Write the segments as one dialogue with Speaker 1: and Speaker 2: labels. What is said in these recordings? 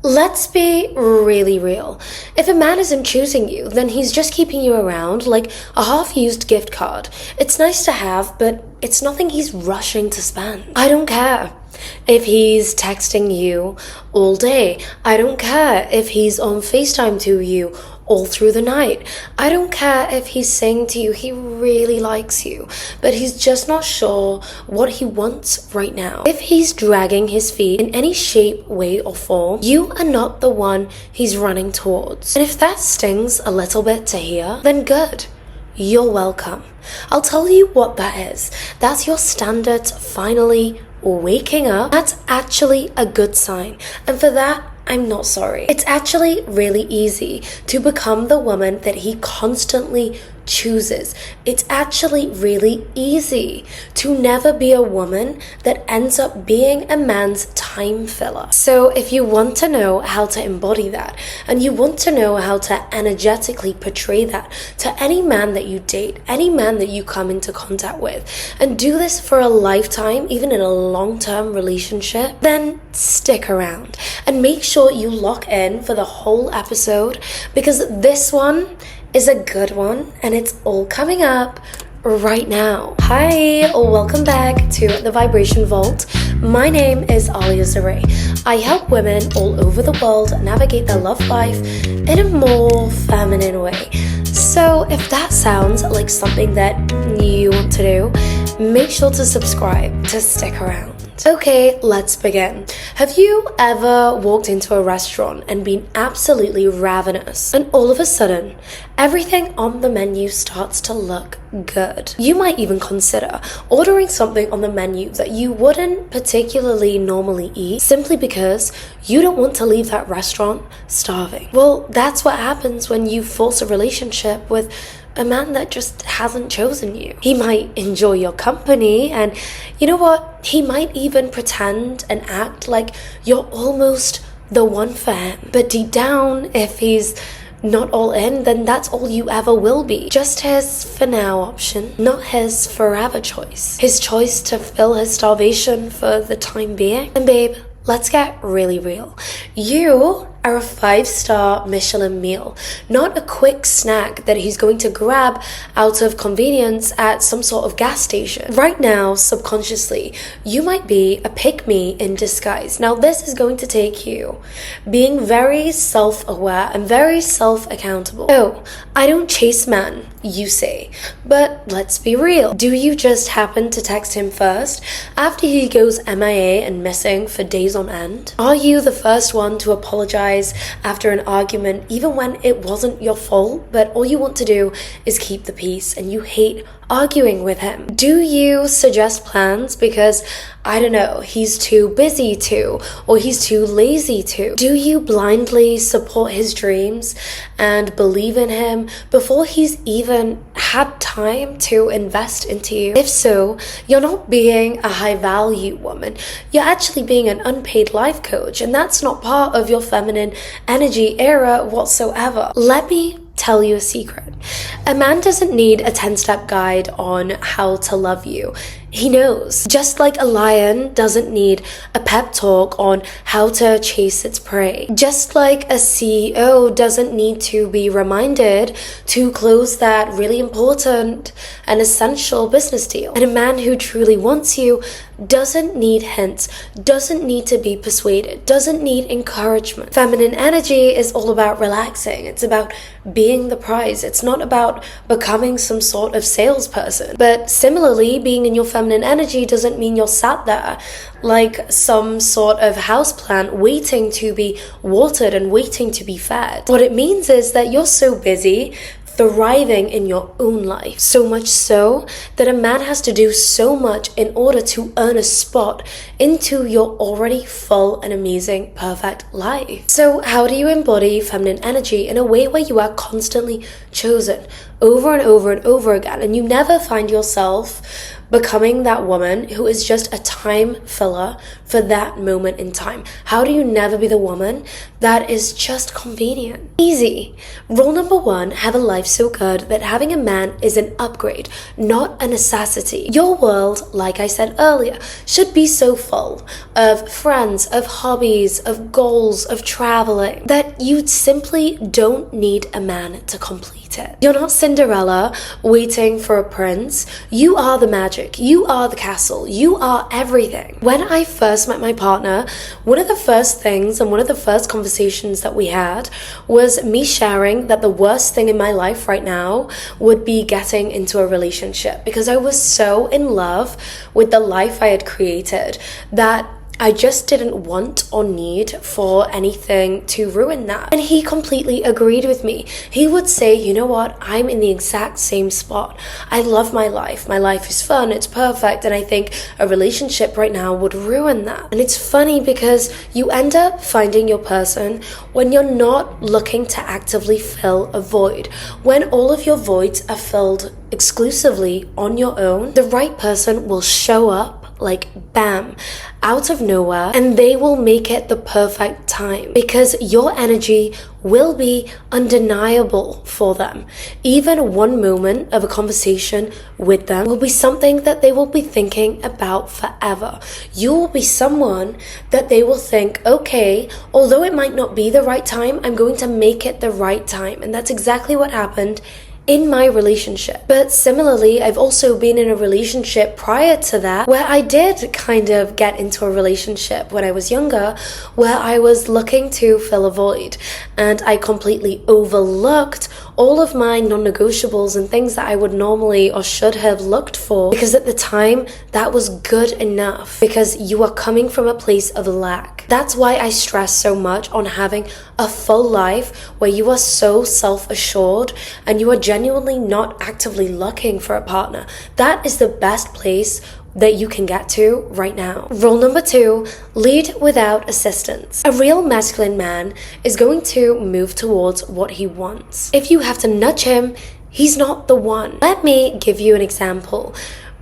Speaker 1: Let's be really real. If a man isn't choosing you, then he's just keeping you around like a half-used gift card. It's nice to have, but it's nothing he's rushing to spend. I don't care if he's texting you all day. I don't care if he's on FaceTime to you all through the night. I don't care if he's saying to you he really likes you, but he's just not sure what he wants right now. If he's dragging his feet in any shape, way, or form, you are not the one he's running towards. And if that stings a little bit to hear, then good. You're welcome. I'll tell you what that is. That's your standards finally waking up. That's actually a good sign. And for that, I'm not sorry. It's actually really easy to become the woman that he constantly chooses. It's actually really easy to never be a woman that ends up being a man's time filler. So if you want to know how to embody that, and you want to know how to energetically portray that to any man that you date, any man that you come into contact with, and do this for a lifetime, even in a long-term relationship, then stick around and make sure you lock in for the whole episode, because this one is a good one and it's all coming up right now. Hi, welcome back to the Vibration Vault. My name is Alia Zaray. I help women all over the world navigate their love life in a more feminine way. So if that sounds like something that you want to do, make sure to subscribe to stick around. Okay, let's begin. Have you ever walked into a restaurant and been absolutely ravenous, and all of a sudden, everything on the menu starts to look good? You might even consider ordering something on the menu that you wouldn't particularly normally eat simply because you don't want to leave that restaurant starving. Well, that's what happens when you force a relationship with a man that just hasn't chosen you. He might enjoy your company, and you know what? He might even pretend and act like you're almost the one for him. But deep down, if he's not all in, then that's all you ever will be. Just his for now option, not his forever choice. His choice to fill his starvation for the time being. And babe, let's get really real. You are a 5-star Michelin meal, not a quick snack that he's going to grab out of convenience at some sort of gas station. Right now, subconsciously, you might be a pick-me in disguise. Now, this is going to take you being very self-aware and very self-accountable. Oh, I don't chase man, you say. But let's be real. Do you just happen to text him first after he goes MIA and missing for days on end? Are you the first one to apologize after an argument, even when it wasn't your fault, but all you want to do is keep the peace and you hate arguing with him? Do you suggest plans because, I don't know, he's too busy to, or he's too lazy to? Do you blindly support his dreams and believe in him before he's even had time to invest into you? If so, you're not being a high value woman. You're actually being an unpaid life coach, and that's not part of your feminine energy era whatsoever. Let me tell you a secret. A man doesn't need a 10-step guide on how to love you. He knows. Just like a lion doesn't need a pep talk on how to chase its prey. Just like a CEO doesn't need to be reminded to close that really important and essential business deal. And a man who truly wants you doesn't need hints, doesn't need to be persuaded, doesn't need encouragement. Feminine energy is all about relaxing. It's about being the prize. It's not about becoming some sort of salesperson. But similarly, being in your feminine energy doesn't mean you're sat there like some sort of houseplant waiting to be watered and waiting to be fed. What it means is that you're so busy thriving in your own life, so much so that a man has to do so much in order to earn a spot into your already full and amazing, perfect life. So how do you embody feminine energy in a way where you are constantly chosen over and over and over again, and you never find yourself becoming that woman who is just a time filler for that moment in time? How do you never be the woman that is just convenient? Easy. Rule number 1, have a life so good that having a man is an upgrade, not a necessity. Your world, like I said earlier, should be so full of friends, of hobbies, of goals, of traveling, that you simply don't need a man to complete it. You're not Cinderella waiting for a prince. You are the magic. You are the castle. You are everything. When I first met my partner, one of the first things and one of the first conversations that we had was me sharing that the worst thing in my life right now would be getting into a relationship, because I was so in love with the life I had created that I just didn't want or need for anything to ruin that. And he completely agreed with me. He would say, you know what, I'm in the exact same spot. I love my life. My life is fun, it's perfect, and I think a relationship right now would ruin that. And it's funny because you end up finding your person when you're not looking to actively fill a void. When all of your voids are filled exclusively on your own, the right person will show up like bam, out of nowhere, and they will make it the perfect time because your energy will be undeniable for them. Even one moment of a conversation with them will be something that they will be thinking about forever. You will be someone that they will think, okay, although it might not be the right time, I'm going to make it the right time. And that's exactly what happened in my relationship. But similarly, I've also been in a relationship prior to that where I did kind of get into a relationship when I was younger, where I was looking to fill a void, and I completely overlooked all of my non-negotiables and things that I would normally or should have looked for, because at the time that was good enough, because you are coming from a place of lack. That's why I stress so much on having a full life where you are so self-assured and you are genuinely not actively looking for a partner. That is the best place that you can get to right now. Rule number 2, lead without assistance. A real masculine man is going to move towards what he wants. If you have to nudge him, he's not the one. Let me give you an example.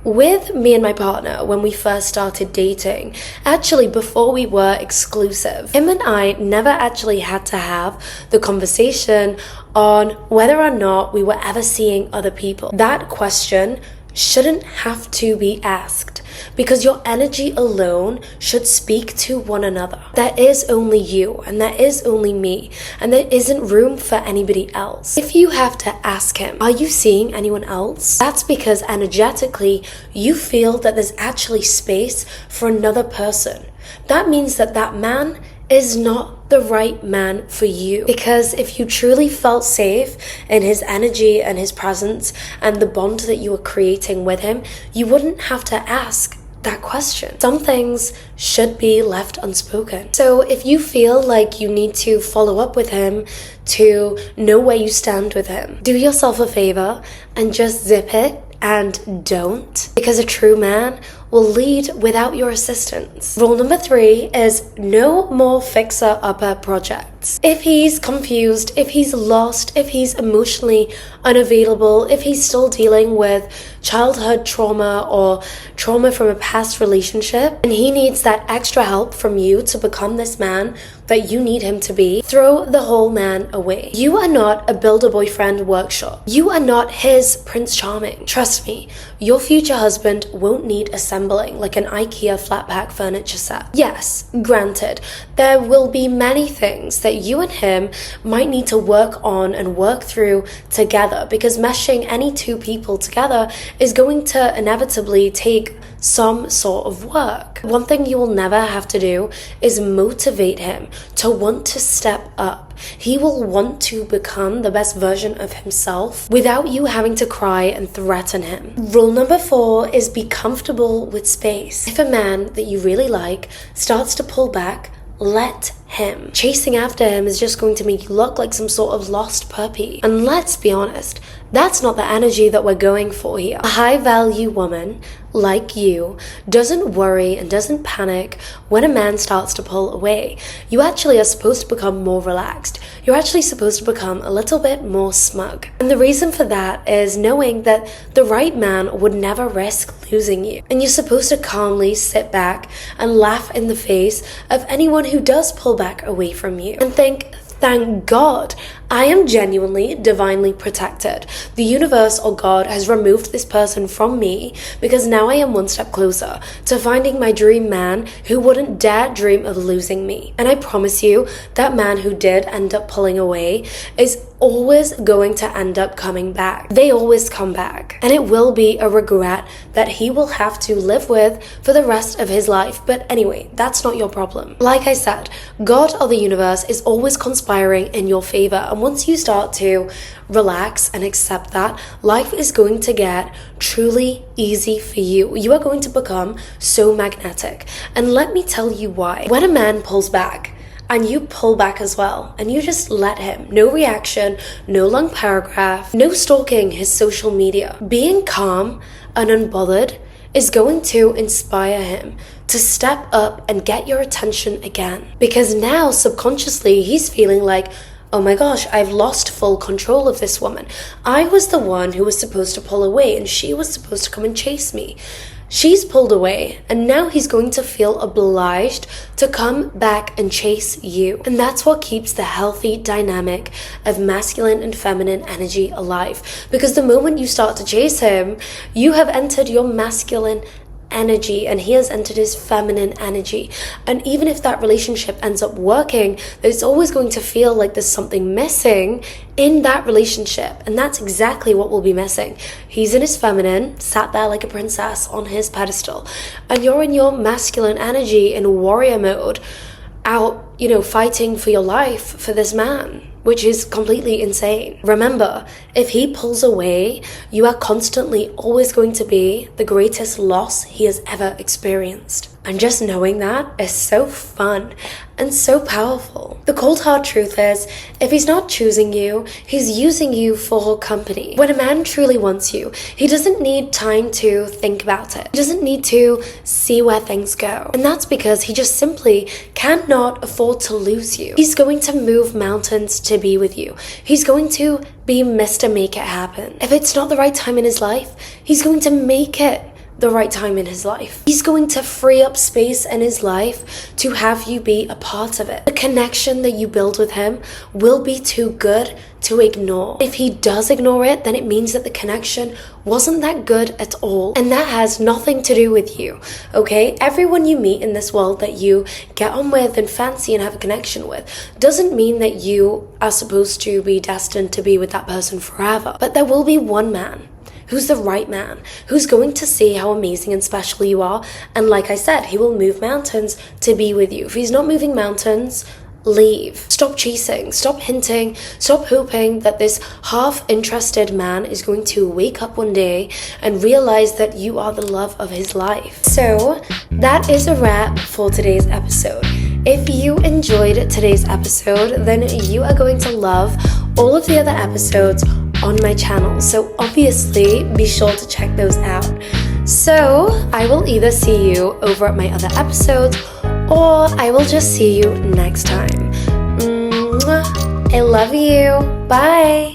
Speaker 1: With me and my partner, when we first started dating, actually before we were exclusive, him and I never actually had to have the conversation on whether or not we were ever seeing other people. That question shouldn't have to be asked, because your energy alone should speak to one another. There is only you, and there is only me, and there isn't room for anybody else. If you have to ask him, are you seeing anyone else? That's because energetically you feel that there's actually space for another person. That means that that man is not the right man for you. Because if you truly felt safe in his energy and his presence and the bond that you were creating with him, you wouldn't have to ask that question. Some things should be left unspoken. So if you feel like you need to follow up with him to know where you stand with him, do yourself a favor and just zip it and don't, because a true man will lead without your assistance. Rule number 3 is no more fixer-upper projects. If he's confused, if he's lost, if he's emotionally unavailable, if he's still dealing with childhood trauma or trauma from a past relationship, and he needs that extra help from you to become this man that you need him to be, throw the whole man away. You are not a Build-A-Boyfriend workshop. You are not his Prince Charming. Trust me, your future husband won't need assembling like an IKEA flat pack furniture set. Yes, granted, there will be many things that you and him might need to work on and work through together, because meshing any two people together is going to inevitably take some sort of work. One thing you will never have to do is motivate him to want to step up. He will want to become the best version of himself without you having to cry and threaten him. Rule number 4 is be comfortable with space. If a man that you really like starts to pull back, let him. Chasing after him is just going to make you look like some sort of lost puppy. And let's be honest, that's not the energy that we're going for here. A high-value woman like you doesn't worry and doesn't panic when a man starts to pull away. You actually are supposed to become more relaxed. you're actually supposed to become a little bit more smug. And the reason for that is knowing that the right man would never risk losing you. And you're supposed to calmly sit back and laugh in the face of anyone who does pull back away from you and think, thank God, I am genuinely, divinely protected. The universe or God has removed this person from me because now I am one step closer to finding my dream man who wouldn't dare dream of losing me. And I promise you, that man who did end up pulling away is always going to end up coming back. They always come back. And it will be a regret that he will have to live with for the rest of his life. But anyway, that's not your problem. Like I said, God or the universe is always conspiring in your favor. And once you start to relax and accept that, life is going to get truly easy for you. You are going to become so magnetic. And let me tell you why. When a man pulls back, and you pull back as well, and you just let him. No reaction, no long paragraph, no stalking his social media. Being calm and unbothered is going to inspire him to step up and get your attention again. Because now, subconsciously, he's feeling like, oh my gosh, I've lost full control of this woman. I was the one who was supposed to pull away, and she was supposed to come and chase me. She's pulled away, and now he's going to feel obliged to come back and chase you. And that's what keeps the healthy dynamic of masculine and feminine energy alive. Because the moment you start to chase him, you have entered your masculine energy and he has entered his feminine energy. And even if that relationship ends up working, it's always going to feel like there's something missing in that relationship. And that's exactly what will be missing. He's in his feminine, sat there like a princess on his pedestal, and you're in your masculine energy in warrior mode, out, fighting for your life for this man, which is completely insane. Remember, if he pulls away, you are constantly always going to be the greatest loss he has ever experienced. And just knowing that is so fun and so powerful. The cold hard truth is, if he's not choosing you, he's using you for company. When a man truly wants you, he doesn't need time to think about it. He doesn't need to see where things go. And that's because he just simply cannot afford to lose you. He's going to move mountains to be with you. He's going to be Mr. Make It Happen. If it's not the right time in his life, he's going to make it the right time in his life. He's going to free up space in his life to have you be a part of it. The connection that you build with him will be too good to ignore. If he does ignore it, then it means that the connection wasn't that good at all. And that has nothing to do with you, okay? Everyone you meet in this world that you get on with and fancy and have a connection with doesn't mean that you are supposed to be destined to be with that person forever. But there will be one man who's the right man, who's going to see how amazing and special you are. And like I said, he will move mountains to be with you. If he's not moving mountains, leave. Stop chasing, stop hinting, stop hoping that this half-interested man is going to wake up one day and realize that you are the love of his life. So that is a wrap for today's episode. If you enjoyed today's episode, then you are going to love all of the other episodes on my channel. So obviously, be sure to check those out. So I will either see you over at my other episodes, or I will just see you next time. Mwah. I love you. Bye.